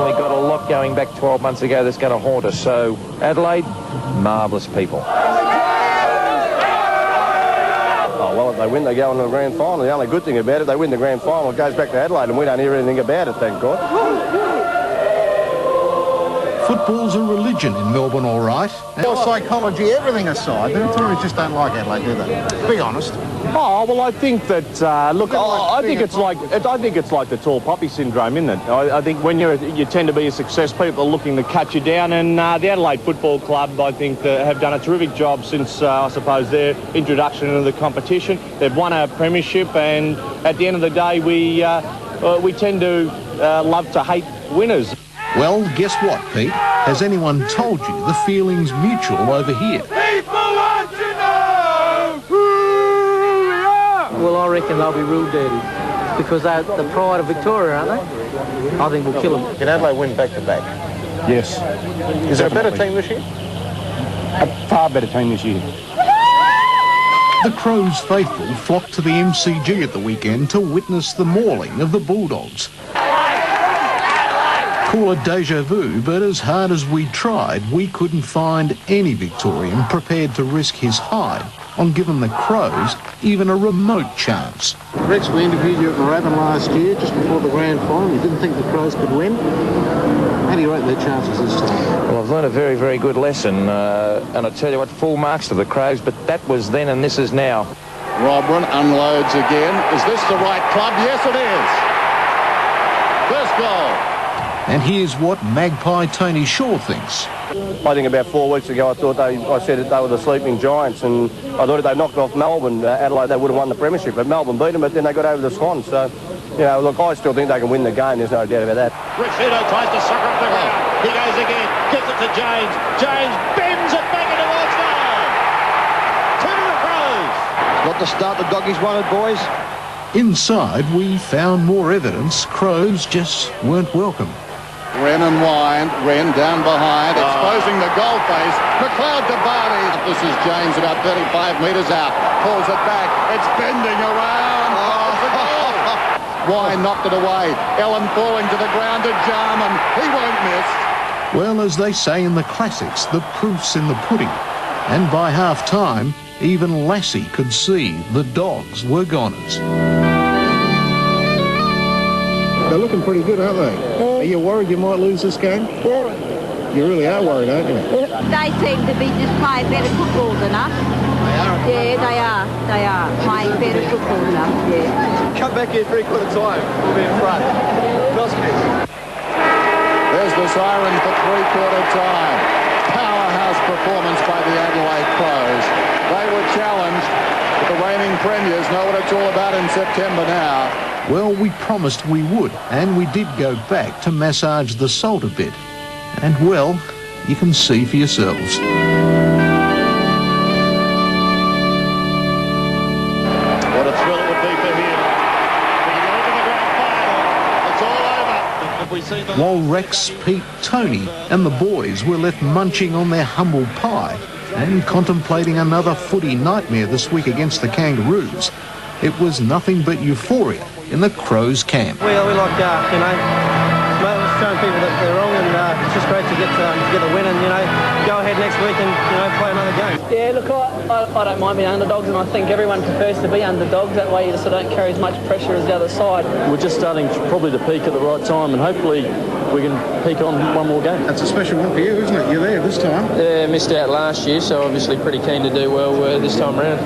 definitely got a lot going back 12 months ago that's going to haunt us. So, Adelaide, marvellous people. Oh, well, if they win, they go into the grand final. The only good thing about it, they win the grand final, it goes back to Adelaide, and we don't hear anything about it, thank God. Football's a religion in Melbourne, all right. Psychology, everything aside, the Tories just don't like Adelaide, do they? Be honest. Oh, well, I think that, I think it's like the tall poppy syndrome, isn't it? I think when you tend to be a success, people are looking to cut you down, and the Adelaide Football Club, I think, have done a terrific job since, I suppose, their introduction into the competition. They've won a premiership, and at the end of the day, we tend to love to hate winners. Well, guess what, Pete? Has anyone told you the feeling's mutual over here? People want to know who we are! Well, I reckon they'll be real dirty because they're the pride of Victoria, aren't they? I think we'll kill them. Can Adelaide win back-to-back? Yes. Is there a better team this year? A far better team this year. The Crows faithful flocked to the MCG at the weekend to witness the mauling of the Bulldogs. Call it deja vu, but as hard as we tried, we couldn't find any Victorian prepared to risk his hide on giving the Crows even a remote chance. Rex, we interviewed you at Moorabbin last year, just before the grand final. You didn't think the Crows could win. How do you rate their chances this time? Well, I've learned a very, very good lesson, and I tell you what, full marks to the Crows, but that was then and this is now. Robran unloads again. Is this the right club? Yes, it is. First goal. And here's what Magpie Tony Shaw thinks. I think about 4 weeks ago I said that they were the sleeping giants, and I thought if they knocked off Melbourne, Adelaide, they would have won the premiership. But Melbourne beat them, but then they got over the Swans. So, look, I still think they can win the game. There's no doubt about that. Ricciuto tries to sucker up the ground. He goes again, gives it to James. James bends it back into goal. Two to the Crows. Not the start the doggies wanted, boys. Inside, we found more evidence Crows just weren't welcome. Wren and Wind. Wren down behind, exposing the goal face. McLeod to Barty. This is James about 35 metres out. Pulls it back. It's bending around. Wind knocked it away. Ellen falling to the ground to Jarman. He won't miss. Well, as they say in the classics, the proof's in the pudding. And by half-time, even Lassie could see the Dogs were goners. They're looking pretty good, aren't they? Are you worried you might lose this game? Yeah. You really are worried, aren't you? They seem to be just playing better football than us. They are? Yeah, they are. They are playing better football than us, yeah. Come back here 3/4 time. We'll be in front. Trust me. There's the siren for 3/4 time. Powerhouse performance by the Adelaide Crows. They were challenged, but the reigning premiers know what it's all about in September now. Well, we promised we would, and we did go back to massage the salt a bit. And, well, you can see for yourselves. What a thrill it would be for him. We go into the grand final. It's all over. Have we seen the... While Rex, Pete, Tony and the boys were left munching on their humble pie and contemplating another footy nightmare this week against the Kangaroos, it was nothing but euphoria in the Crows camp. We like, showing people that they're wrong, and it's just great to get the win and, go ahead next week and, play another game. Yeah, look, I don't mind being underdogs, and I think everyone prefers to be underdogs. That way you just don't carry as much pressure as the other side. We're just starting probably to peak at the right time, and hopefully we can peak on one more game. That's a special one for you, isn't it? You're there this time. Yeah, missed out last year, so obviously pretty keen to do well this time around.